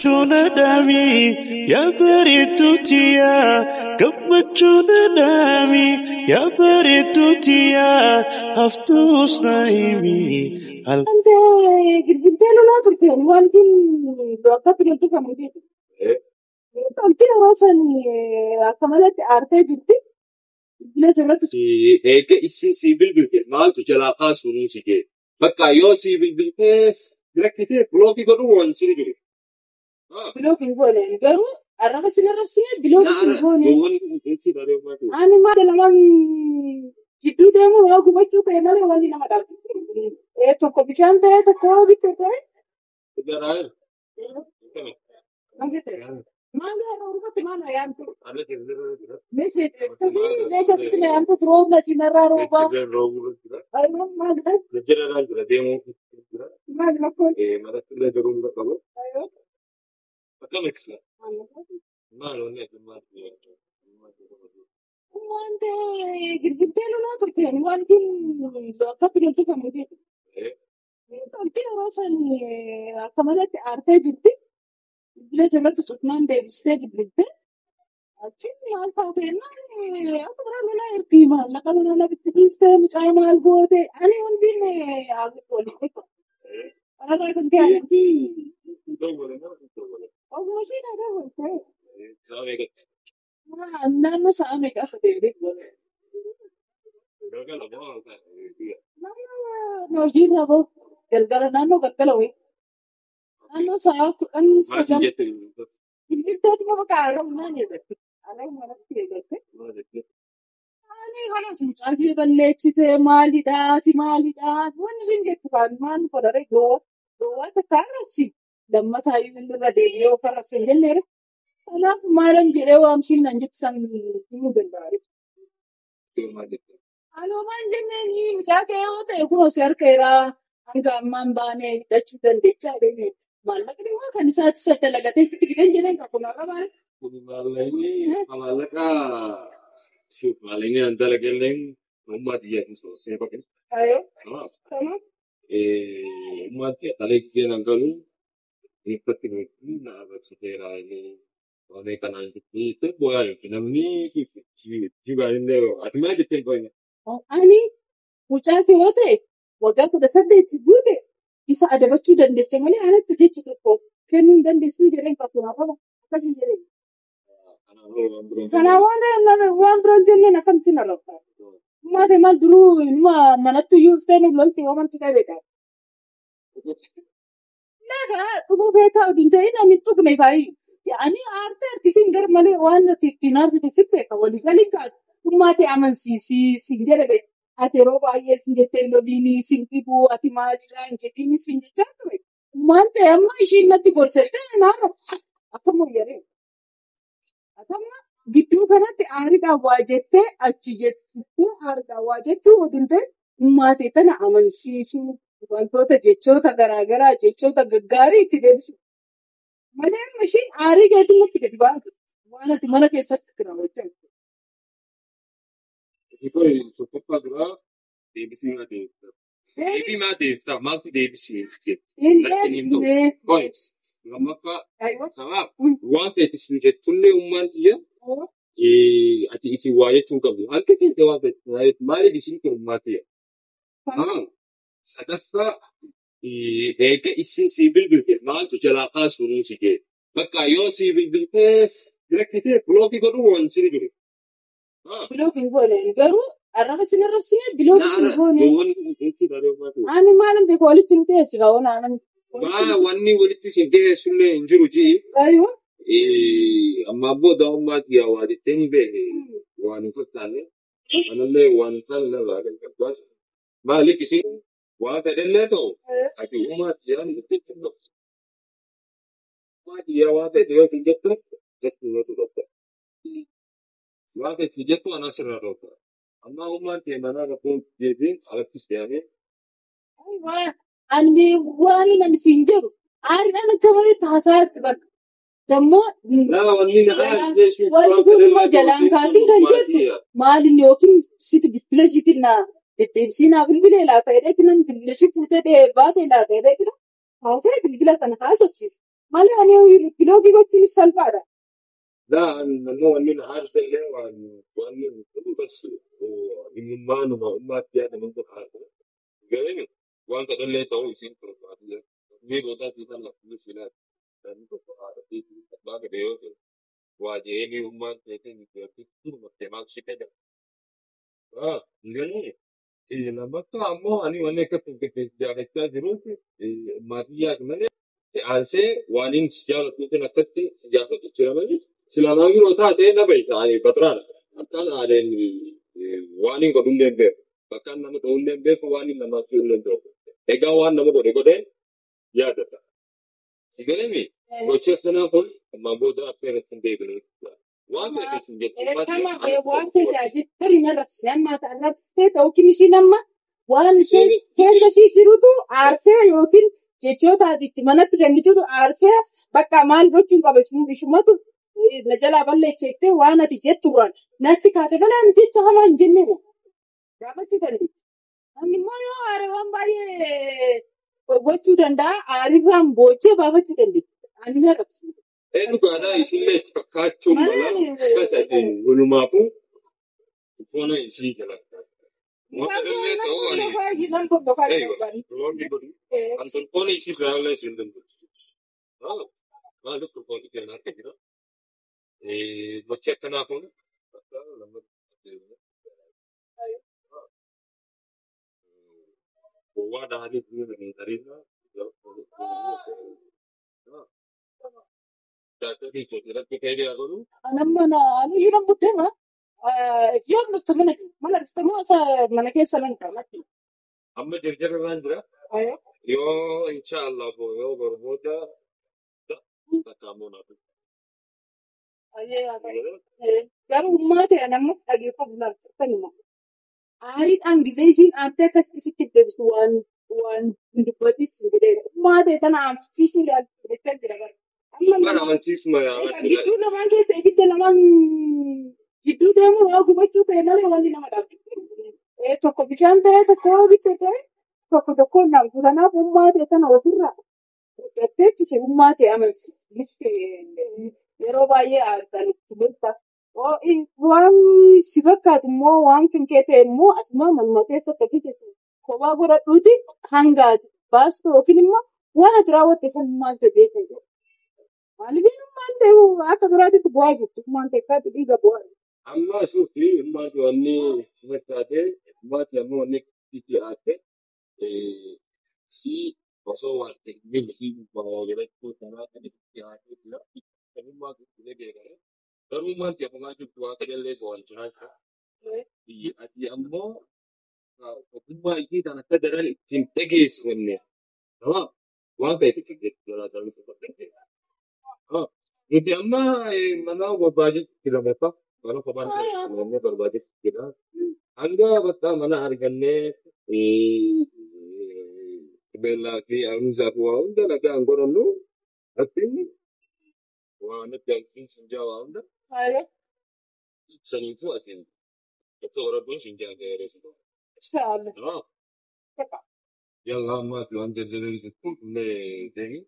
Chunadami, yabaritutia, Chunadami, yabaritutia, haftus naimi. Ante girgiddeenu laa turteen wanti akka fideltu kan mudate. Wanti yeroo san akka malatti aartee jirti. Bilee sirratti. Eega isin sibil bilte maaltu jalaa kaasuu nuusi kee bakka yoo sibil biltee rakkitee bilookii godhu waan sini jiru. Bilookiin goone garuu arraba sin arrabsine bilooki sin goone. Ani maal lamaan jidduu deemu waa gubachuu ka'e malee wanti nama dhaabu. Tokko bishaan ta'e tokko bitte ta'e. Maal yaa roobatti maal ayaantu? Meeshaa sitti na yaantu roobna si narraa roobaa. Ayyoo maal ta'e? Maal makkoon? Wanti girgiddeenu laa turteen wanti akka fideltu kan mudate. Wanti yeroo san akka malatti aartee jirti. Bilee sirratti cufnaan deebistee dibbite. Achiin maal taateenaan akka biraa lolaa ergi maallaqa lolaa bitti dhiistee mucaa maal goote ani wantiin waliin dhiqu. Alaabaa kan ta'e. Ogummaa ishee dhagaa gootee. Naannoo sa'a meeqa akka ta'e beeku. Naannoo hojiirra bahu galgala naannoo galgala wayii. Naannoo sa'a kudhan sagal. Bilbiltooti nama qaarraa naan eegalte. Alaa manatti eegalte. Ani kanas mucaa ishee balleessite maalidhaati maalidhaati wanni isheen jettu kan maal godhare gowwaa takka arrabsi. Lammataa irra deebi'ee of arrabsee jenneera. Kanaaf maalan jedhee waamsiin nan jettu san himuu danda'a. Aloomaan jenneen mucaa kee yoo ta'e kun si harkeeraa hanga ammaan baanee hidhachuu dandeechaa deemee maallaqni waan kan isaatti isa dalagatee sitti fidan jedheen kan kun har'a baane. Maallaqni an dalagalleen uummata jedhu soosee baqqee. Ayoo. Kanaaf. Uummati dhaleessee nan galu eeggatti nuti na agarsiiseera inni waan kanaan jettee booyaa yookiin namni jibaarillee ati maal jettee qoyne. Ani mucaa kee yoo ta'e waggaa 18 guute isa adabachuu dandeesse malee anatti jechi tokko kennuu hin dandeessu jedheen fakkumaa qaba akkasii jedheen. Kanaaf waan biraan jenneen akkamitti na rakkata. Maate maal duruu manatti iyyuu dhuftee nu lolti yoo manti qabeedha. Nagaa xumuu beekaa odin ta'in ani tuqne faayi. Ani aartee harkishiin gar malee waan ittiin aarsite si beeka walii galii kaatu. Ummati amansiisii sin jedhe ati yeroo baay'ee sin jettee loliinii sin dhibuu ati maalidhaa hin jedhiini sin jechaa ture. Maal ta'e amma ishiin natti gorsite naannoo akkam wayyaree. Akkama gidduu kanatti aariidhaan waa jettee achi jettee aariidhaan waa jechuu odin ta'e ummati kana amansiisuu wantoota jechoota garaagaraa jechoota gaggaarii itti deebisu. Malee amma ishiin aarii keetiin natti gadi baatu waan ati mana keessatti raawwachaa. Ikoi tokkoffaa duraa deebisii maa deebiftaa? Deebii maa deebiftaa? Maaltu deebisii jettu? Lammaffaa kanaaf waan feetis hin jettullee ummaan xiyya ati isin waa jechuun qabdu. Harka keessa waan feetis maaliif isin kun ummaa xiyya? Sadaffaa eega isin sibil bilte maaltu jalaa kaasuu nuusi kee bakka yoo sibil biltee rakkitee bilookii godhu waan sini jiru. Bilookiin goone garuu arraba sin arrabsine bilooki sin goone. Ani maalan beeku walitti hin teessi kaawwan aanan. Wanni walitti sin teessullee hin jiru jii. Ayyoo. Amma booda ummaatti yaa waa jettee ni beeke waan hin fakkaanne anallee waan isaan narraa kan qabbaas maaliif isin waan fedhallee ta'u ati ummaatti yaa nuti hin ummaatti yaa waan fedhe yoo si jettas jetti yoo si jette. Waan fedhe jettu ana sirraa roota. Amma ummaan ta'e manaa rakkoon jeebiin alatti siyaamee. Ani waan namni siin jedhu aariidhaan akka malee taasaatti bakka. Dammoo wanti kun immoo jalaan kaasii kan jettu maalin yookiin sitti bilbila ishiitiin na deddeebisiinaa bilbilee laata jedhee kinan bilbila ishii fuutee baatee laata jedhee kina haasa'e bilbila kana haasofsiisa. malee ani biloogii gochuun salphaadha. لا إنه أننا عارف اللي وأن بس ما نما ما تيجي من ده عارف قالني وأن تقول لي تو يصير في مي بودا في تنا في سيلات أنا كنت عارف في بعد بيو واجهني وما تيجي في ما تسمع شيء كده قالني إيه لما كامو أني وأنا كنت جالس تجربة ما تيجي كمان عارسه وانين سجال كنت نكتة سجال كنت تشرمه سلامي روتا ده نبي يعني بطران أكان على وانين قدوم نبي فكان نمو قدوم نبي فوانين نما كيول نبي إيجا وان نمو قدوم ده يا ده سيجنمي وشفنا كل ما بودا أفكار سندبني وان ده سنجت ما Kama waan tajaajil tarii na rabsee amma rabsitee ta'uu kinishi nama waan keessa ishii jirutu aarsee yookiin jechoota itti manatti kennitutu aarsee bakka maal gochuun qaba ishumatu na jalaa balleesseettee waan ati jettu waan natti kaate malee ani jecha hamaa hin jenneen gaafachuu dandeetti. Ani immoo yoo aare waan baay'ee gochuu danda'a aarirraan boochee baafachuu dandeetti. Ani na rabsii. dhugaadhaa isinlee fakkaachuu mala akkasatti walumaafu foona isii jalatti. Wanta illee ta'uu ani kan foona isii biraallee isin dandeessu. Maaliif foonni kenna akka jira? Bakki akkanaa kun gowwaa dhahanii fi tarii Daakasii irratti fayyadee godhu Nama ani yeroo buddeen yoo dhufte mana dhufte moo mana keessa nan qabatti. amma jarjarraan jira. Yoo inshaallah yoo barbooda takkaamoo naaf. Garuu ummaa ta'e namni dhageeffatu laattan immoo aariidhaan gisee ishiin aantee akkasitti sitti deebisu waan dubbatis jedhee ummaa ta'e tana amansiisii ilaalcha jira bara. Mana amansiisuma Gidduu lamaan keessa ibidda lamaan gidduu deemu waa gubachuu ta'e malee wanti nama dhaabdu. Tokko bishaan ta'e tokko bitte ta'e tokko namtu kanaaf ummaa ta'e tana ofirraa gatteettise ummaa ta'e amansiisa. Yeroo baay'ee aartaan itti beektaa. Waan si fakkaatu immoo waan kan kee ta'e immoo asuma manuma keessatti fide kophaa godhadhuuti hangaati baastu yookiin immoo waan ati raawwatte san maal ta'e beekee maaliif ummaan ta'e akka biraatitti bu'aa jirtu ummaan ta'e kaati dhiiga bu'aa. amma suufi ummaati wanni fakkaatee ummaati ammoo wanni itti aate si osoo waan ta'e si jedhachuu sanaa kan itti aatee jira. Kanummaa guddinee beekame. Garuu ummaati afamaa jirtu waa ta'ellee waan jiraata. Ati ammoo ogummaa ishii kan akka daran ittiin dhageessanne waan ta'eef itti jiraatan fakkaatee. Nuti amma mana barbaadetti kilomeetira mana kophaan kanneen barbaadetti jira. Hanga bakka mana argannee beellaa fi haaromsaa fi waa hunda nagaan godhannu ittiin waan itti agarsiisu jawaa hunda saniifuu atiin bakka warabboon siin jaa gaareessu. Yalla ammaa fi waan jajjabeessu kun illee deemi.